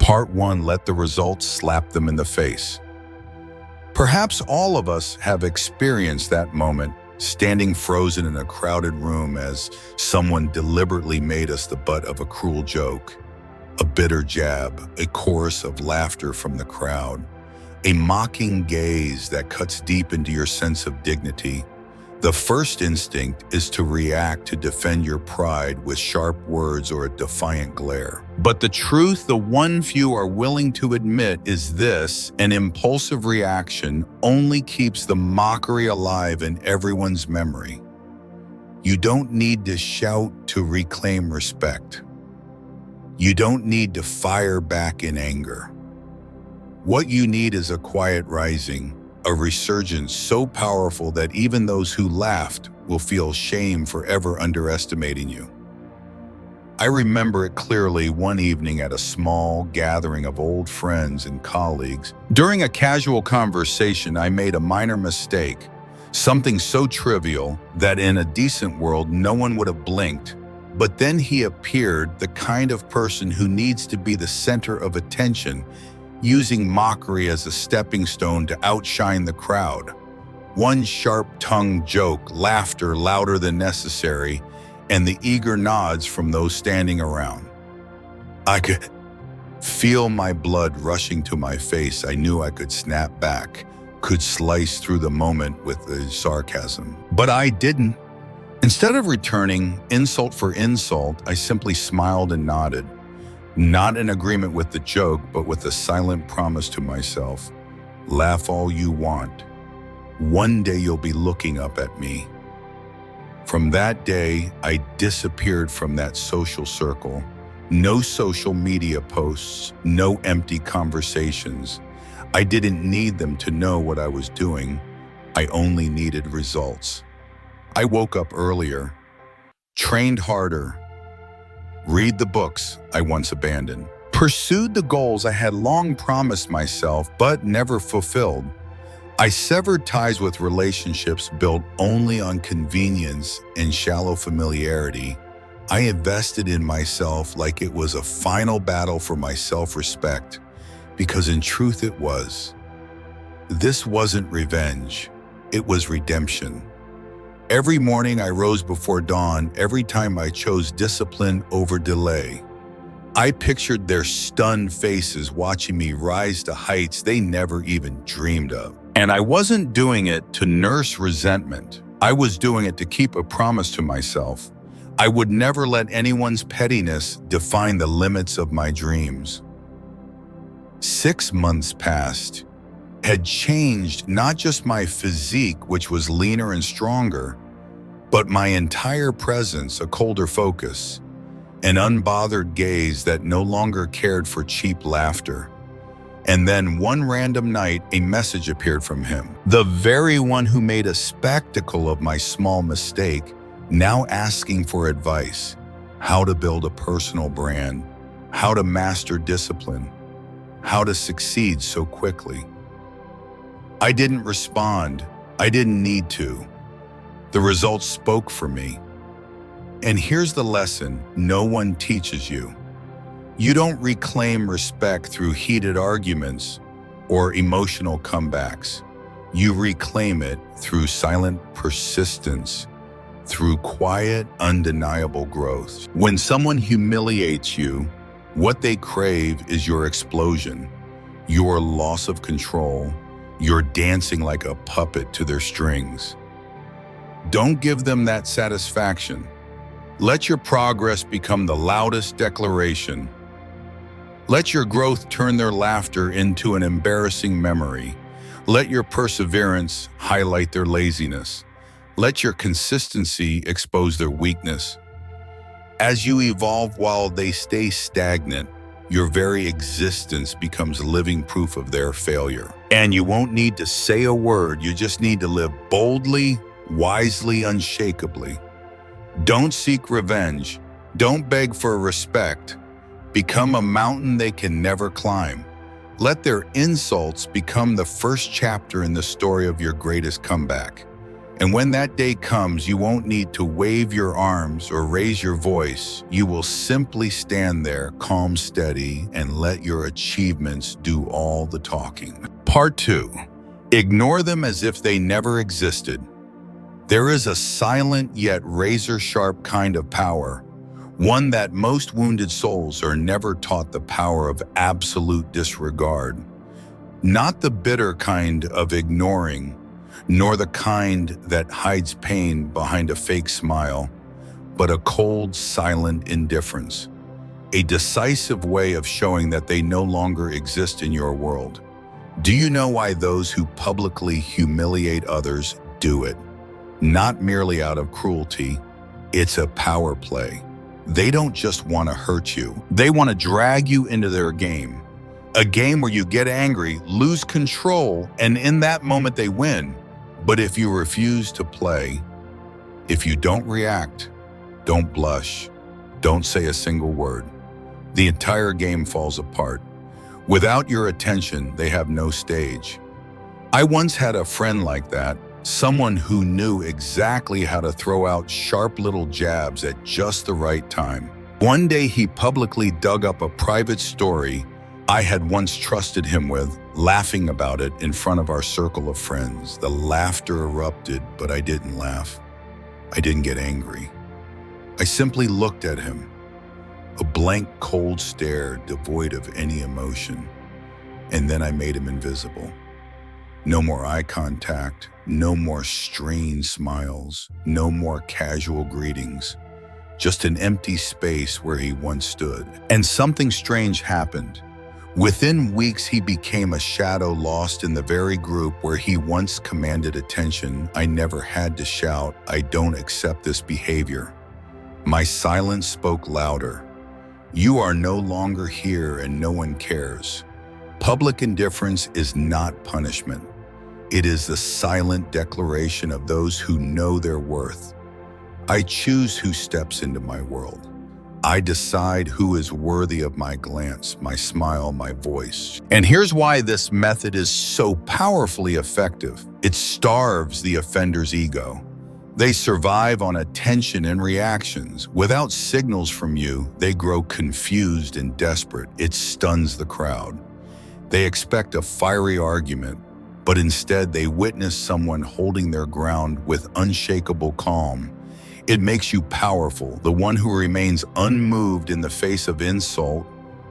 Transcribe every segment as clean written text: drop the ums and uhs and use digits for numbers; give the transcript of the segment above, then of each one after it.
Part 1, let the results slap them in the face. Perhaps all of us have experienced that moment, standing frozen in a crowded room as someone deliberately made us the butt of a cruel joke, a bitter jab, a chorus of laughter from the crowd, a mocking gaze that cuts deep into your sense of dignity. The first instinct is to react, to defend your pride with sharp words or a defiant glare. But the truth, the one few are willing to admit, is this: an impulsive reaction only keeps the mockery alive in everyone's memory. You don't need to shout to reclaim respect. You don't need to fire back in anger. What you need is a quiet rising, a resurgence so powerful that even those who laughed will feel shame for ever underestimating you. I remember it clearly one evening at a small gathering of old friends and colleagues. During a casual conversation, I made a minor mistake, something so trivial that in a decent world no one would have blinked. But then he appeared, the kind of person who needs to be the center of attention, using mockery as a stepping stone to outshine the crowd. One sharp-tongued joke, laughter louder than necessary, and the eager nods from those standing around. I could feel my blood rushing to my face. I knew I could snap back, could slice through the moment with the sarcasm. But I didn't. Instead of returning insult for insult, I simply smiled and nodded. Not in agreement with the joke, but with a silent promise to myself: laugh all you want. One day you'll be looking up at me. From that day, I disappeared from that social circle. No social media posts, no empty conversations. I didn't need them to know what I was doing. I only needed results. I woke up earlier, trained harder, read the books I once abandoned, pursued the goals I had long promised myself but never fulfilled. I severed ties with relationships built only on convenience and shallow familiarity. I invested in myself like it was a final battle for my self-respect, because in truth it was. This wasn't revenge, it was redemption. Every morning I rose before dawn, every time I chose discipline over delay. I pictured their stunned faces watching me rise to heights they never even dreamed of. And I wasn't doing it to nurse resentment. I was doing it to keep a promise to myself. I would never let anyone's pettiness define the limits of my dreams. 6 months passed, had changed not just my physique, which was leaner and stronger, but my entire presence, a colder focus, an unbothered gaze that no longer cared for cheap laughter. And then one random night, a message appeared from him, the very one who made a spectacle of my small mistake, now asking for advice: how to build a personal brand, how to master discipline, how to succeed so quickly. I didn't respond. I didn't need to. The results spoke for me. And here's the lesson no one teaches you. You don't reclaim respect through heated arguments or emotional comebacks. You reclaim it through silent persistence, through quiet, undeniable growth. When someone humiliates you, what they crave is your explosion, your loss of control, your dancing like a puppet to their strings. Don't give them that satisfaction. Let your progress become the loudest declaration. Let your growth turn their laughter into an embarrassing memory. Let your perseverance highlight their laziness. Let your consistency expose their weakness. As you evolve while they stay stagnant, your very existence becomes living proof of their failure. And you won't need to say a word, you just need to live boldly, wisely, unshakably. Don't seek revenge. Don't beg for respect. Become a mountain they can never climb. Let their insults become the first chapter in the story of your greatest comeback. And when that day comes, you won't need to wave your arms or raise your voice. You will simply stand there, calm, steady, and let your achievements do all the talking. Part 2. Ignore them as if they never existed. There is a silent yet razor-sharp kind of power, one that most wounded souls are never taught: the power of absolute disregard. Not the bitter kind of ignoring, nor the kind that hides pain behind a fake smile, but a cold, silent indifference, a decisive way of showing that they no longer exist in your world. Do you know why those who publicly humiliate others do it? Not merely out of cruelty, it's a power play. They don't just want to hurt you, they want to drag you into their game. A game where you get angry, lose control, and in that moment they win. But if you refuse to play, if you don't react, don't blush, don't say a single word, the entire game falls apart. Without your attention, they have no stage. I once had a friend like that, someone who knew exactly how to throw out sharp little jabs at just the right time. One day he publicly dug up a private story I had once trusted him with, laughing about it in front of our circle of friends. The laughter erupted, but I didn't laugh. I didn't get angry. I simply looked at him, a blank, cold stare devoid of any emotion, and then I made him invisible. No more eye contact, no more strained smiles, no more casual greetings, just an empty space where he once stood. And something strange happened. Within weeks, he became a shadow lost in the very group where he once commanded attention. I never had to shout, "I don't accept this behavior." My silence spoke louder. You are no longer here and no one cares. Public indifference is not punishment. It is the silent declaration of those who know their worth. I choose who steps into my world. I decide who is worthy of my glance, my smile, my voice. And here's why this method is so powerfully effective. It starves the offender's ego. They survive on attention and reactions. Without signals from you, they grow confused and desperate. It stuns the crowd. They expect a fiery argument, but instead they witness someone holding their ground with unshakable calm. It makes you powerful. The one who remains unmoved in the face of insult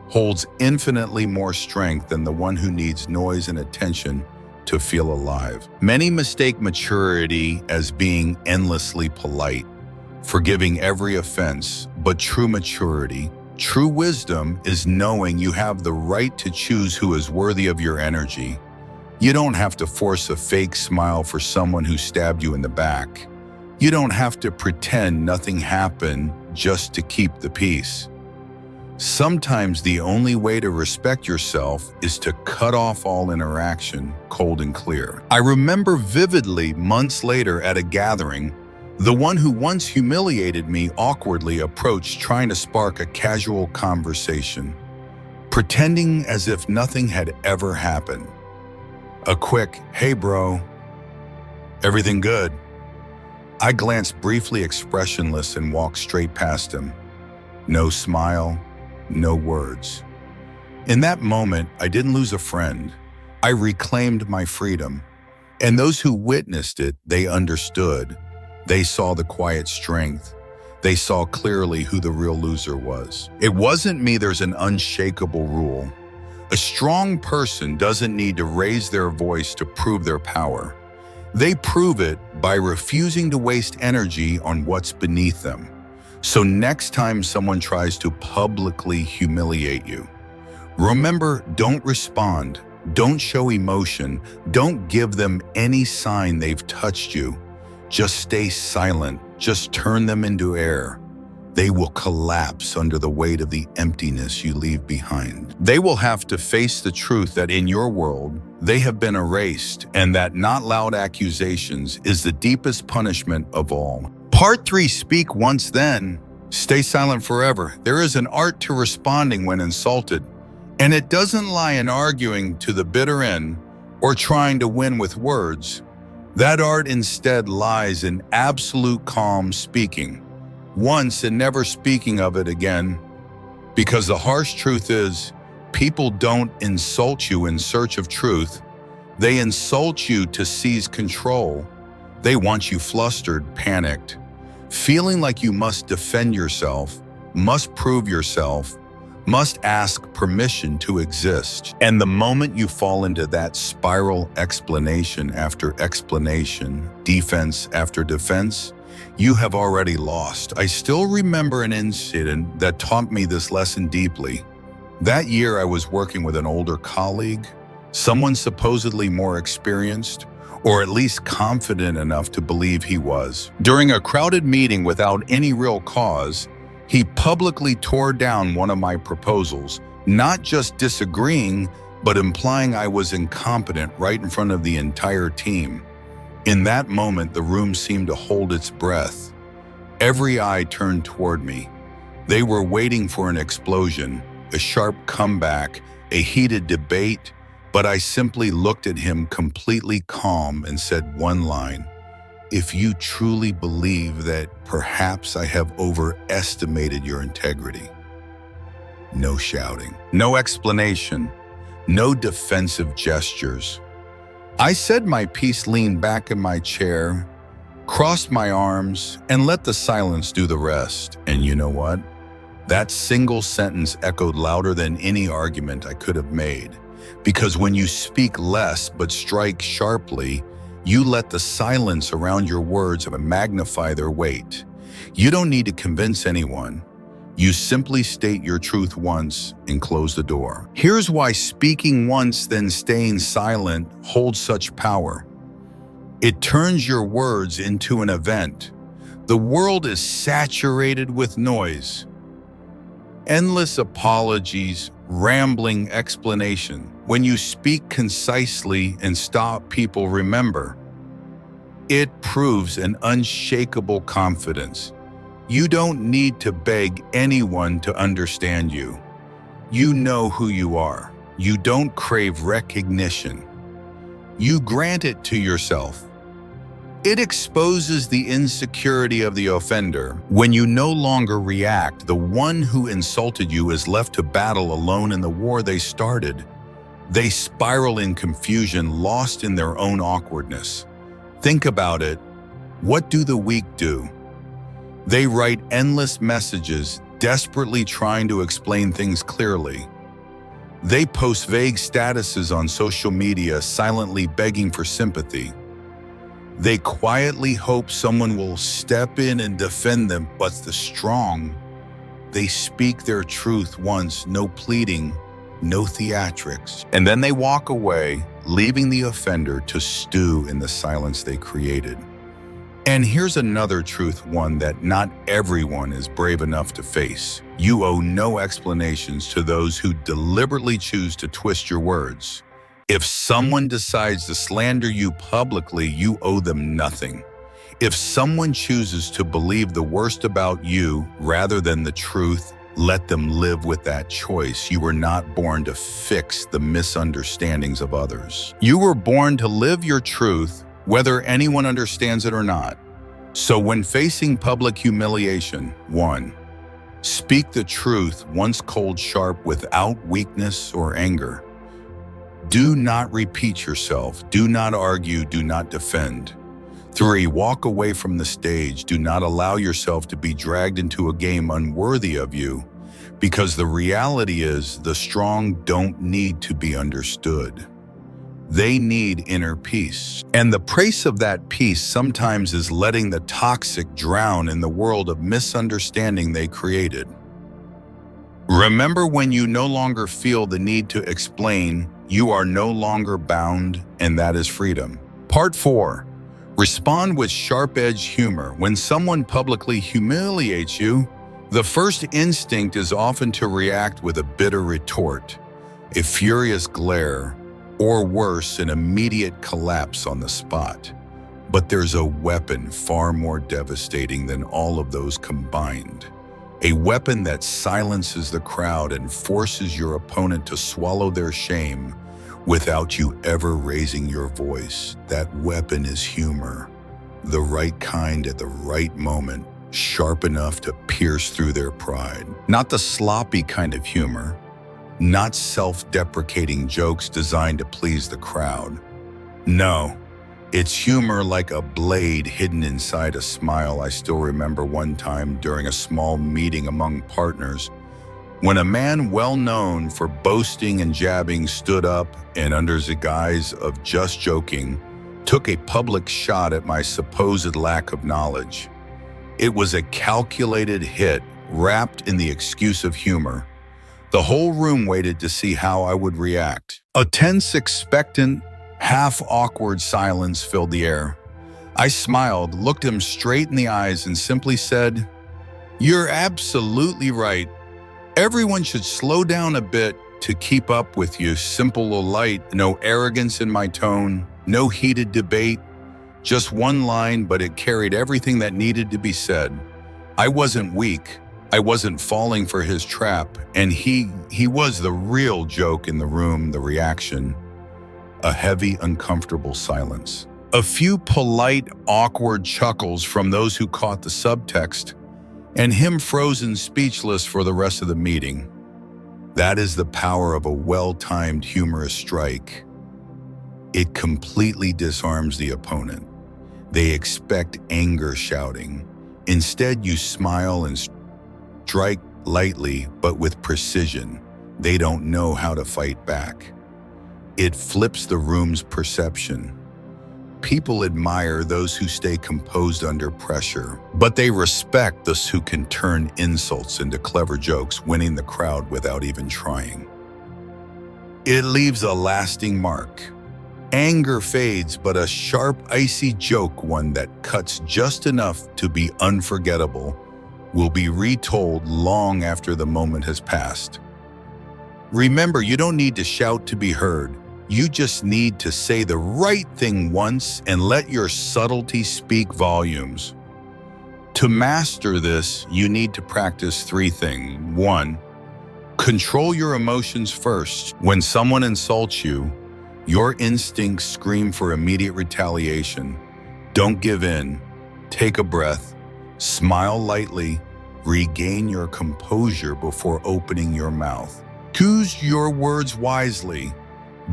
holds infinitely more strength than the one who needs noise and attention to feel alive. Many mistake maturity as being endlessly polite, forgiving every offense, but true maturity, true wisdom is knowing you have the right to choose who is worthy of your energy. You don't have to force a fake smile for someone who stabbed you in the back. You don't have to pretend nothing happened just to keep the peace. Sometimes the only way to respect yourself is to cut off all interaction, cold and clear. I remember vividly months later at a gathering, the one who once humiliated me awkwardly approached, trying to spark a casual conversation, pretending as if nothing had ever happened. A quick, "Hey bro, everything good?" I glanced briefly expressionless and walked straight past him. No smile, no words. In that moment, I didn't lose a friend. I reclaimed my freedom. And those who witnessed it, they understood. They saw the quiet strength. They saw clearly who the real loser was. It wasn't me. There's an unshakable rule. A strong person doesn't need to raise their voice to prove their power. They prove it by refusing to waste energy on what's beneath them. So next time someone tries to publicly humiliate you, remember, don't respond, don't show emotion, don't give them any sign they've touched you. Just stay silent, just turn them into air. They will collapse under the weight of the emptiness you leave behind. They will have to face the truth that in your world, they have been erased, and that not loud accusations is the deepest punishment of all. Part 3, speak once then, stay silent forever. There is an art to responding when insulted, and it doesn't lie in arguing to the bitter end or trying to win with words. That art instead lies in absolute calm speaking, once and never speaking of it again. Because the harsh truth is, people don't insult you in search of truth. They insult you to seize control. They want you flustered, panicked, feeling like you must defend yourself, must prove yourself, must ask permission to exist. And the moment you fall into that spiral, explanation after explanation, defense after defense, you have already lost. I still remember an incident that taught me this lesson deeply. That year I was working with an older colleague, someone supposedly more experienced, or at least confident enough to believe he was. During a crowded meeting without any real cause, he publicly tore down one of my proposals, not just disagreeing, but implying I was incompetent right in front of the entire team. In that moment, the room seemed to hold its breath. Every eye turned toward me. They were waiting for an explosion, a sharp comeback, a heated debate, but I simply looked at him completely calm and said one line: "If you truly believe that perhaps I have overestimated your integrity." No shouting, no explanation, no defensive gestures. I said my piece, leaned back in my chair, crossed my arms, and let the silence do the rest. And you know what? That single sentence echoed louder than any argument I could have made. Because when you speak less but strike sharply, you let the silence around your words magnify their weight. You don't need to convince anyone. You simply state your truth once and close the door. Here's why speaking once then staying silent holds such power. It turns your words into an event. The world is saturated with noise. Endless apologies, rambling explanation. When you speak concisely and stop people, remember, it proves an unshakable confidence. You don't need to beg anyone to understand you. You know who you are. You don't crave recognition. You grant it to yourself. It exposes the insecurity of the offender. When you no longer react, the one who insulted you is left to battle alone in the war they started. They spiral in confusion, lost in their own awkwardness. Think about it. What do the weak do? They write endless messages, desperately trying to explain things clearly. They post vague statuses on social media, silently begging for sympathy. They quietly hope someone will step in and defend them, but the strong, they speak their truth once, no pleading, no theatrics. And then they walk away, leaving the offender to stew in the silence they created. And here's another truth, one that not everyone is brave enough to face. You owe no explanations to those who deliberately choose to twist your words. If someone decides to slander you publicly, you owe them nothing. If someone chooses to believe the worst about you rather than the truth, let them live with that choice. You were not born to fix the misunderstandings of others. You were born to live your truth, whether anyone understands it or not. So when facing public humiliation, 1. Speak the truth, once cold, sharp, without weakness or anger. Do not repeat yourself. Do not argue. Do not defend. 3. Walk away from the stage. Do not allow yourself to be dragged into a game unworthy of you, because the reality is the strong don't need to be understood. They need inner peace. And the price of that peace sometimes is letting the toxic drown in the world of misunderstanding they created. Remember, when you no longer feel the need to explain, you are no longer bound, and that is freedom. Part 4. Respond with sharp-edged humor. When someone publicly humiliates you, the first instinct is often to react with a bitter retort, a furious glare, or worse, an immediate collapse on the spot. But there's a weapon far more devastating than all of those combined. A weapon that silences the crowd and forces your opponent to swallow their shame, without you ever raising your voice. That weapon is humor, the right kind at the right moment, sharp enough to pierce through their pride. Not the sloppy kind of humor, not self-deprecating jokes designed to please the crowd. No, it's humor like a blade hidden inside a smile. I still remember one time during a small meeting among partners, when a man well known for boasting and jabbing stood up and, under the guise of just joking, took a public shot at my supposed lack of knowledge. It was a calculated hit wrapped in the excuse of humor. The whole room waited to see how I would react. A tense, expectant, half-awkward silence filled the air. I smiled, looked him straight in the eyes, and simply said, "You're absolutely right. Everyone should slow down a bit to keep up with you. Simple or light, no arrogance in my tone, no heated debate. Just one line, but it carried everything that needed to be said. I wasn't weak. I wasn't falling for his trap, and he was the real joke in the room." The reaction, a heavy, uncomfortable silence. A few polite, awkward chuckles from those who caught the subtext, and him frozen speechless for the rest of the meeting. That is the power of a well-timed humorous strike. It completely disarms the opponent. They expect anger shouting. Instead, you smile and strike lightly but with precision. They don't know how to fight back. It flips the room's perception. People admire those who stay composed under pressure, but they respect those who can turn insults into clever jokes, winning the crowd without even trying. It leaves a lasting mark. Anger fades, but a sharp, icy joke, one that cuts just enough to be unforgettable, will be retold long after the moment has passed. Remember, you don't need to shout to be heard. You just need to say the right thing once and let your subtlety speak volumes. To master this, you need to practice 3 things. 1, control your emotions first. When someone insults you, your instincts scream for immediate retaliation. Don't give in. Take a breath. Smile lightly. Regain your composure before opening your mouth. Choose your words wisely.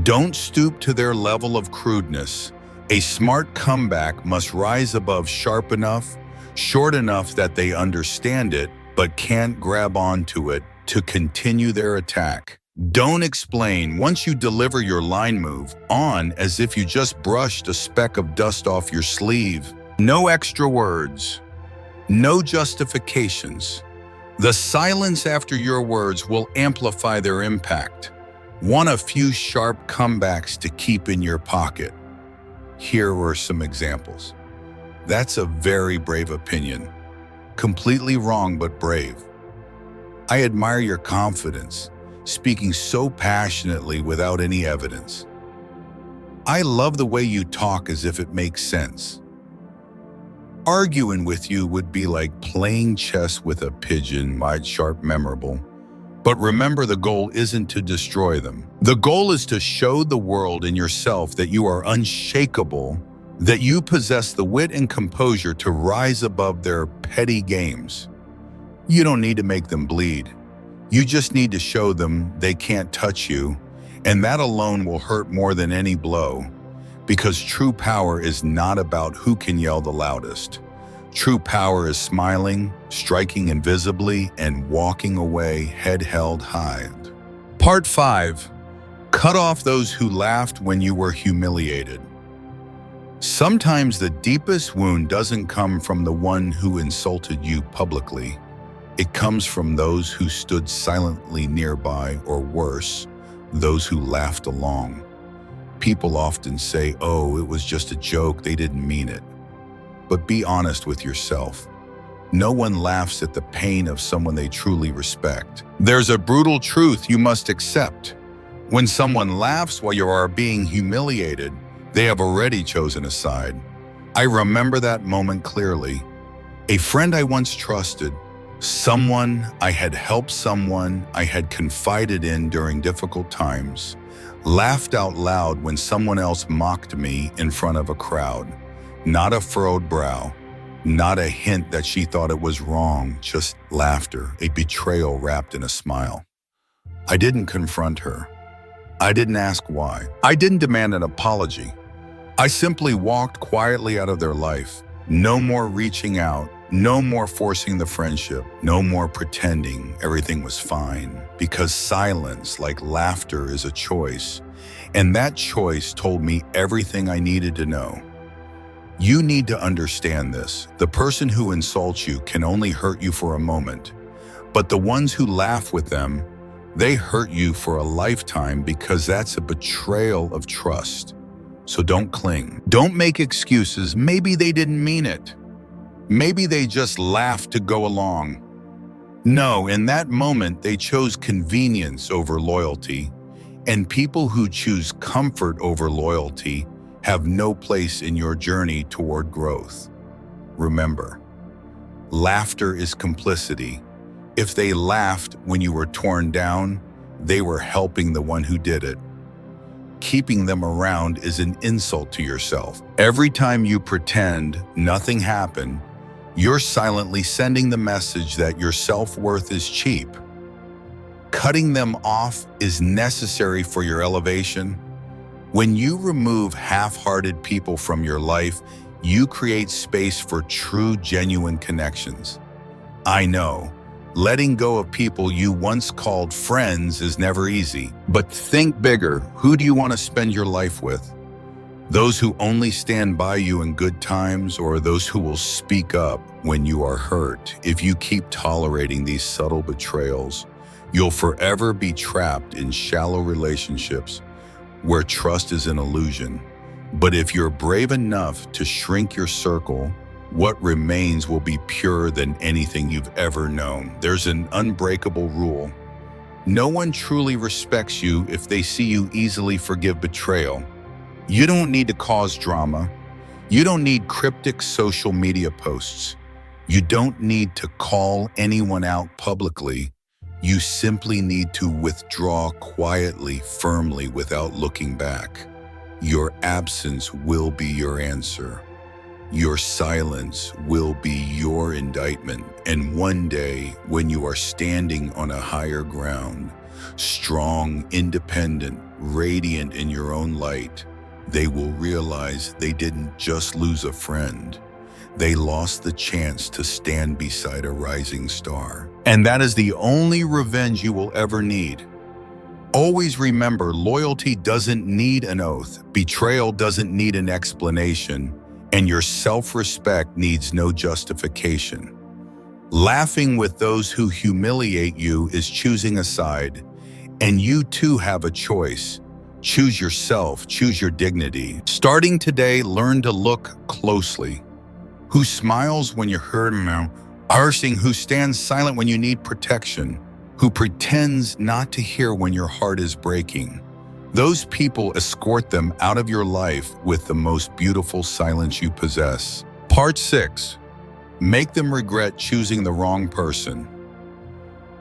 Don't stoop to their level of crudeness. A smart comeback must rise above sharp enough, short enough that they understand it, but can't grab onto it to continue their attack. Don't explain. Once you deliver your line, move on as if you just brushed a speck of dust off your sleeve. No extra words. No justifications. The silence after your words will amplify their impact. Want a few sharp comebacks to keep in your pocket. Here were some examples. That's a very brave opinion. Completely wrong, but brave. I admire your confidence, speaking so passionately without any evidence. I love the way you talk as if it makes sense. Arguing with you would be like playing chess with a pigeon. Wide, sharp, memorable. But remember, the goal isn't to destroy them. The goal is to show the world and yourself that you are unshakable, that you possess the wit and composure to rise above their petty games. You don't need to make them bleed. You just need to show them they can't touch you, and that alone will hurt more than any blow, because true power is not about who can yell the loudest. True power is smiling, striking invisibly, and walking away head held high. Part 5. Cut off those who laughed when you were humiliated. Sometimes the deepest wound doesn't come from the one who insulted you publicly. It comes from those who stood silently nearby, or worse, those who laughed along. People often say, "Oh, it was just a joke, they didn't mean it." But be honest with yourself. No one laughs at the pain of someone they truly respect. There's a brutal truth you must accept. When someone laughs while you are being humiliated, they have already chosen a side. I remember that moment clearly. A friend I once trusted, Someone I had helped, someone I had confided in during difficult times, laughed out loud when someone else mocked me in front of a crowd. Not a furrowed brow, not a hint that she thought it was wrong, just laughter, a betrayal wrapped in a smile. I didn't confront her. I didn't ask why. I didn't demand an apology. I simply walked quietly out of their life. No more reaching out, no more forcing the friendship, no more pretending everything was fine, because silence, like laughter, is a choice. And that choice told me everything I needed to know. You need to understand this. The person who insults you can only hurt you for a moment, but the ones who laugh with them, they hurt you for a lifetime, because that's a betrayal of trust. So don't cling. Don't make excuses. Maybe they didn't mean it. Maybe they just laughed to go along. No, in that moment, they chose convenience over loyalty, and people who choose comfort over loyalty have no place in your journey toward growth. Remember, laughter is complicity. If they laughed when you were torn down, they were helping the one who did it. Keeping them around is an insult to yourself. Every time you pretend nothing happened, you're silently sending the message that your self-worth is cheap. Cutting them off is necessary for your elevation. When you remove half-hearted people from your life, you create space for true, genuine connections. I know, letting go of people you once called friends is never easy, but think bigger. Who do you want to spend your life with? Those who only stand by you in good times, or those who will speak up when you are hurt? If you keep tolerating these subtle betrayals, you'll forever be trapped in shallow relationships where trust is an illusion. But if you're brave enough to shrink your circle, what remains will be purer than anything you've ever known. There's an unbreakable rule. No one truly respects you if they see you easily forgive betrayal. You don't need to cause drama. You don't need cryptic social media posts. You don't need to call anyone out publicly. You simply need to withdraw quietly, firmly, without looking back. Your absence will be your answer. Your silence will be your indictment. And one day, when you are standing on a higher ground, strong, independent, radiant in your own light, they will realize they didn't just lose a friend. They lost the chance to stand beside a rising star. And that is the only revenge you will ever need. Always remember, loyalty doesn't need an oath, betrayal doesn't need an explanation, and your self-respect needs no justification. Laughing with those who humiliate you is choosing a side, and you too have a choice. Choose yourself, choose your dignity. Starting today, learn to look closely. Who smiles when you're hurt, who stands silent when you need protection, who pretends not to hear when your heart is breaking. Those people, escort them out of your life with the most beautiful silence you possess. Part 6. Make them regret choosing the wrong person.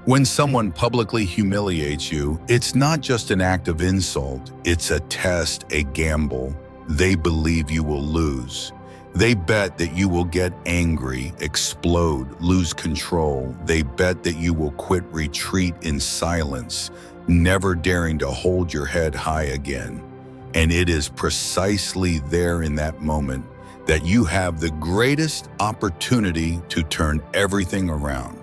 When someone publicly humiliates you, it's not just an act of insult, it's a test, a gamble. They believe you will lose. They bet that you will get angry, explode, lose control. They bet that you will quit, retreat in silence, never daring to hold your head high again. And it is precisely there in that moment that you have the greatest opportunity to turn everything around.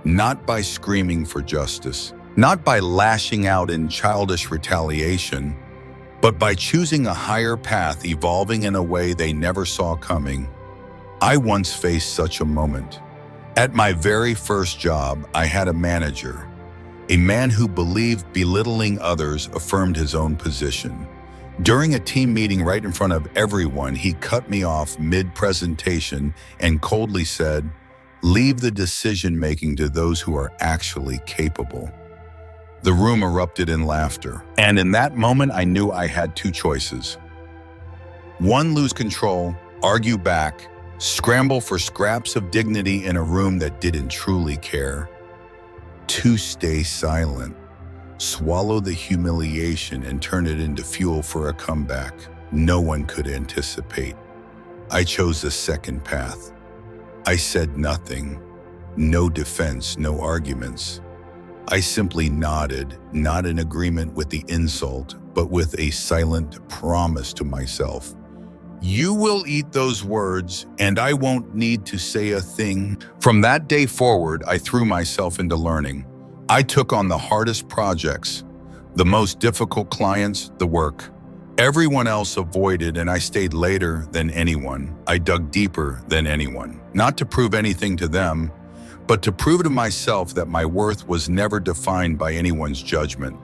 Not by screaming for justice, not by lashing out in childish retaliation, but by choosing a higher path, evolving in a way they never saw coming. I once faced such a moment. At my very first job, I had a manager, a man who believed belittling others affirmed his own position. During a team meeting right in front of everyone, he cut me off mid-presentation and coldly said, "Leave the decision-making to those who are actually capable." The room erupted in laughter, and in that moment I knew I had two choices. One, lose control, argue back, scramble for scraps of dignity in a room that didn't truly care, to stay silent, swallow the humiliation and turn it into fuel for a comeback no one could anticipate. I chose the second path. I said nothing, no defense, no arguments. I simply nodded, not in agreement with the insult, but with a silent promise to myself. You will eat those words, and I won't need to say a thing. From that day forward, I threw myself into learning. I took on the hardest projects, the most difficult clients, the work everyone else avoided, and I stayed later than anyone. I dug deeper than anyone, not to prove anything to them, but to prove to myself that my worth was never defined by anyone's judgment.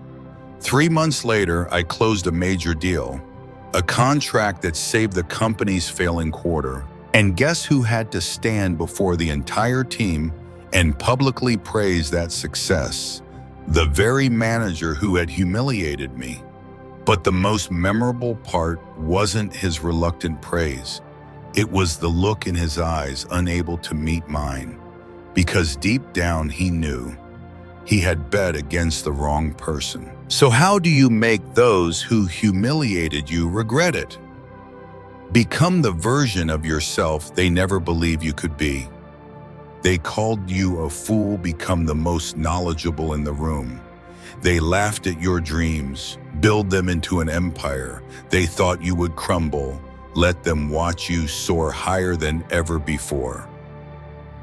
3 months later, I closed a major deal, a contract that saved the company's failing quarter. And guess who had to stand before the entire team and publicly praise that success? The very manager who had humiliated me. But the most memorable part wasn't his reluctant praise. It was the look in his eyes, unable to meet mine. Because deep down he knew he had bet against the wrong person. So how do you make those who humiliated you regret it? Become the version of yourself they never believed you could be. They called you a fool, become the most knowledgeable in the room. They laughed at your dreams, build them into an empire. They thought you would crumble. Let them watch you soar higher than ever before.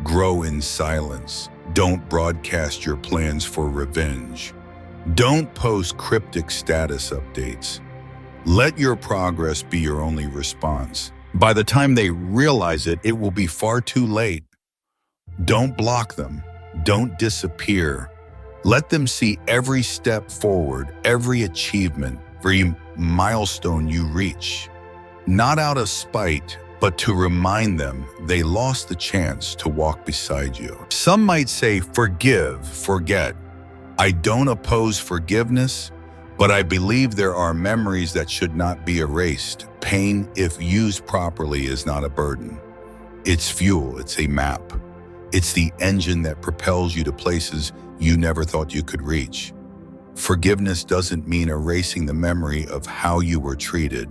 Grow in silence. Don't broadcast your plans for revenge. Don't post cryptic status updates. Let your progress be your only response. By the time they realize it, it will be far too late. Don't block them. Don't disappear. Let them see every step forward, every achievement, every milestone you reach. Not out of spite, but to remind them they lost the chance to walk beside you. Some might say, forgive, forget. I don't oppose forgiveness, but I believe there are memories that should not be erased. Pain, if used properly, is not a burden. It's fuel, it's a map. It's the engine that propels you to places you never thought you could reach. Forgiveness doesn't mean erasing the memory of how you were treated.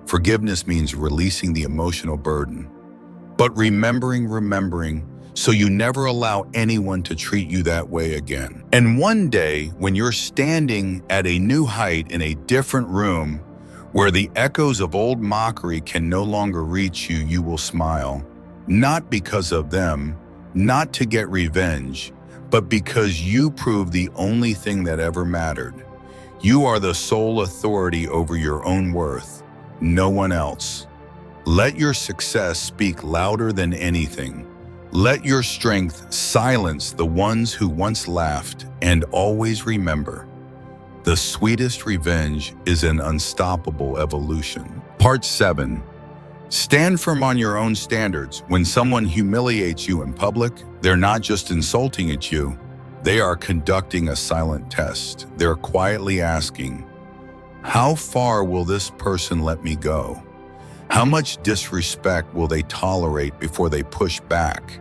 Forgiveness means releasing the emotional burden, but remembering, so you never allow anyone to treat you that way again. And one day, when you're standing at a new height in a different room, where the echoes of old mockery can no longer reach you, you will smile. Not because of them, not to get revenge, but because you proved the only thing that ever mattered. You are the sole authority over your own worth, no one else. Let your success speak louder than anything. Let your strength silence the ones who once laughed, and always remember, the sweetest revenge is an unstoppable evolution. Part 7. Stand firm on your own standards. When someone humiliates you in public, they're not just insulting at you, they are conducting a silent test. They're quietly asking, how far will this person let me go? How much disrespect will they tolerate before they push back?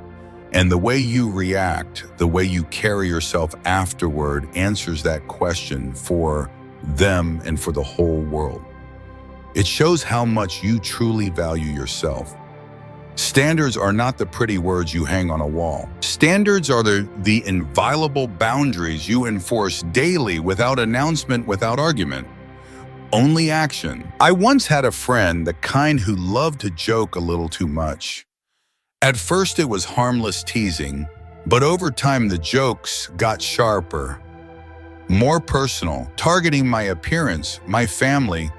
And the way you react, the way you carry yourself afterward answers that question for them and for the whole world. It shows how much you truly value yourself. Standards are not the pretty words you hang on a wall. Standards are the inviolable boundaries you enforce daily without announcement, without argument. Only action. I once had a friend, the kind who loved to joke a little too much. At first it was harmless teasing, but over time the jokes got sharper, more personal, targeting my appearance, my family,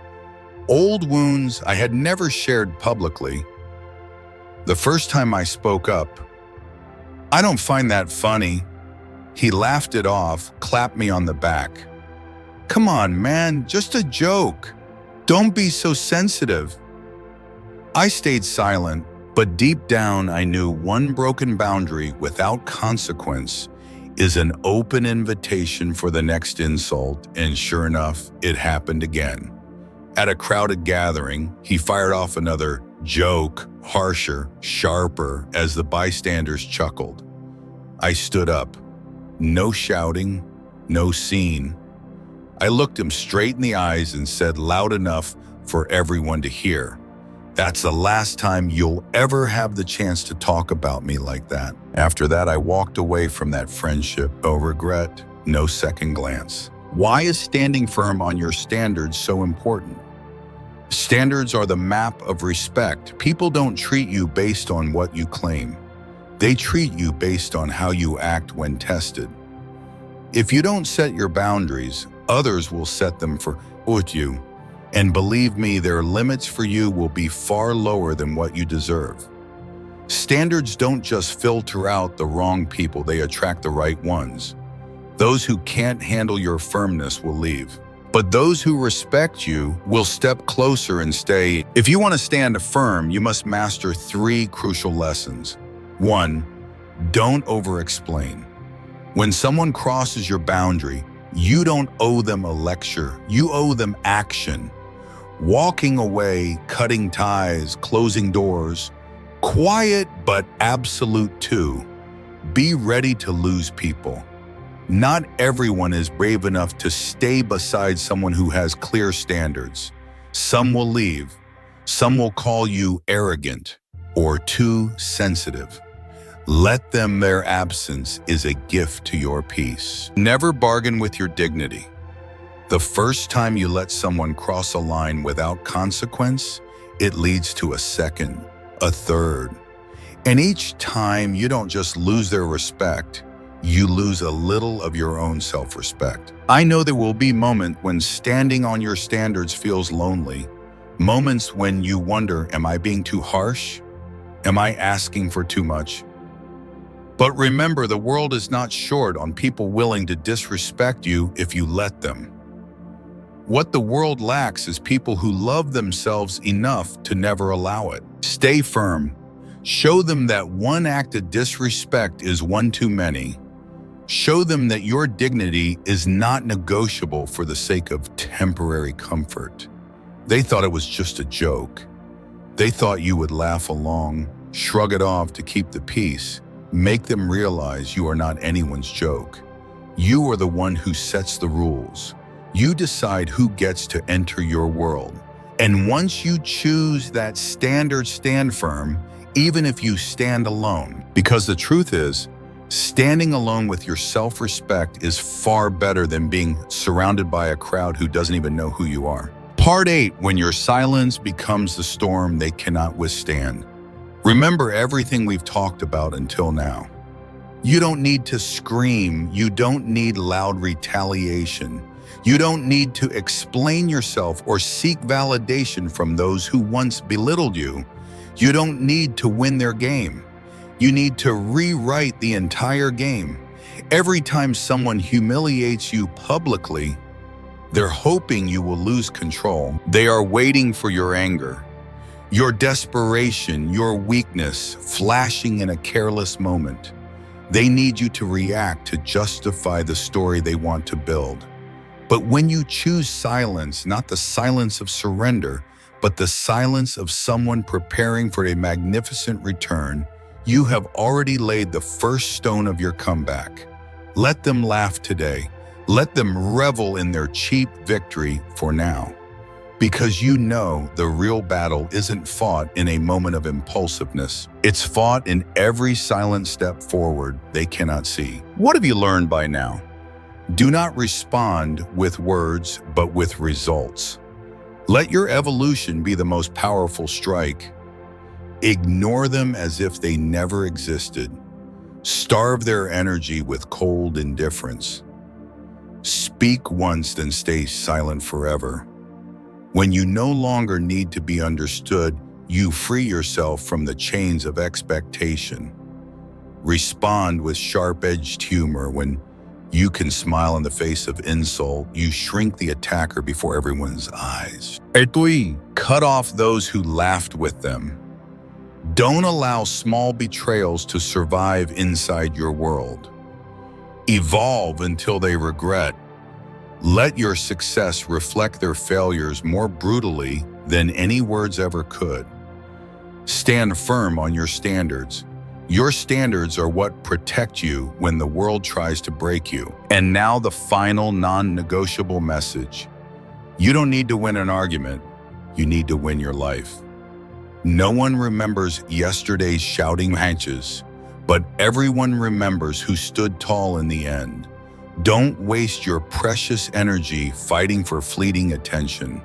old wounds I had never shared publicly. The first time I spoke up, I don't find that funny. He laughed it off, clapped me on the back. Come on, man, just a joke. Don't be so sensitive. I stayed silent, but deep down I knew one broken boundary without consequence is an open invitation for the next insult, and sure enough, it happened again. At a crowded gathering, he fired off another, joke, harsher, sharper, as the bystanders chuckled. I stood up. No shouting, no scene. I looked him straight in the eyes and said loud enough for everyone to hear, "That's the last time you'll ever have the chance to talk about me like that." After that, I walked away from that friendship. No regret, no second glance. Why is standing firm on your standards so important? Standards are the map of respect. People don't treat you based on what you claim. They treat you based on how you act when tested. If you don't set your boundaries, others will set them for you. And believe me, their limits for you will be far lower than what you deserve. Standards don't just filter out the wrong people, they attract the right ones. Those who can't handle your firmness will leave. But those who respect you will step closer and stay. If you want to stand firm, you must master 3 crucial lessons. 1. Don't over-explain. When someone crosses your boundary, you don't owe them a lecture, you owe them action. Walking away, cutting ties, closing doors. Quiet but absolute too. Be ready to lose people. Not everyone is brave enough to stay beside someone who has clear standards. Some will leave. Some will call you arrogant or too sensitive. Let them. Their absence is a gift to your peace. Never bargain with your dignity. The first time you let someone cross a line without consequence, it leads to a second, a third. And each time you don't just lose their respect, you lose a little of your own self-respect. I know there will be moments when standing on your standards feels lonely, moments when you wonder, am I being too harsh? Am I asking for too much? But remember, the world is not short on people willing to disrespect you if you let them. What the world lacks is people who love themselves enough to never allow it. Stay firm. Show them that one act of disrespect is one too many. Show them that your dignity is not negotiable for the sake of temporary comfort. They thought it was just a joke. They thought you would laugh along, shrug it off to keep the peace. Make them realize you are not anyone's joke. You are the one who sets the rules. You decide who gets to enter your world. And once you choose that standard, stand firm, even if you stand alone. Because the truth is, standing alone with your self-respect is far better than being surrounded by a crowd who doesn't even know who you are. Part 8, when your silence becomes the storm they cannot withstand. Remember everything we've talked about until now. You don't need to scream. You don't need loud retaliation. You don't need to explain yourself or seek validation from those who once belittled you. You don't need to win their game. You need to rewrite the entire game. Every time someone humiliates you publicly, they're hoping you will lose control. They are waiting for your anger, your desperation, your weakness, flashing in a careless moment. They need you to react to justify the story they want to build. But when you choose silence, not the silence of surrender, but the silence of someone preparing for a magnificent return, you have already laid the first stone of your comeback. Let them laugh today. Let them revel in their cheap victory for now. Because you know the real battle isn't fought in a moment of impulsiveness. It's fought in every silent step forward they cannot see. What have you learned by now? Do not respond with words, but with results. Let your evolution be the most powerful strike. Ignore them as if they never existed. Starve their energy with cold indifference. Speak once, then stay silent forever. When you no longer need to be understood, you free yourself from the chains of expectation. Respond with sharp-edged humor. When you can smile in the face of insult, you shrink the attacker before everyone's eyes. Cut off those who laughed with them. Don't allow small betrayals to survive inside your world. Evolve until they regret. Let your success reflect their failures more brutally than any words ever could. Stand firm on your standards. Your standards are what protect you when the world tries to break you. And now the final non-negotiable message. You don't need to win an argument. You need to win your life. No one remembers yesterday's shouting matches, but everyone remembers who stood tall in the end. Don't waste your precious energy fighting for fleeting attention.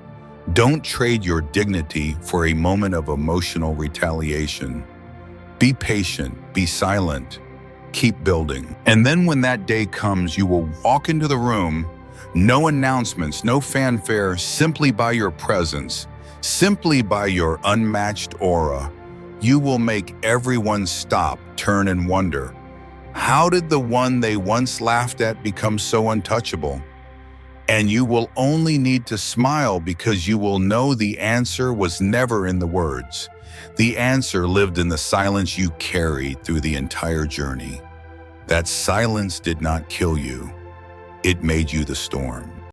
Don't trade your dignity for a moment of emotional retaliation. Be patient, be silent, keep building. And then when that day comes, you will walk into the room, no announcements, no fanfare, simply by your presence, simply by your unmatched aura. You will make everyone stop, turn, and wonder, how did the one they once laughed at become so untouchable? And you will only need to smile because you will know the answer was never in the words. The answer lived in the silence you carried through the entire journey. That silence did not kill you. It made you the storm.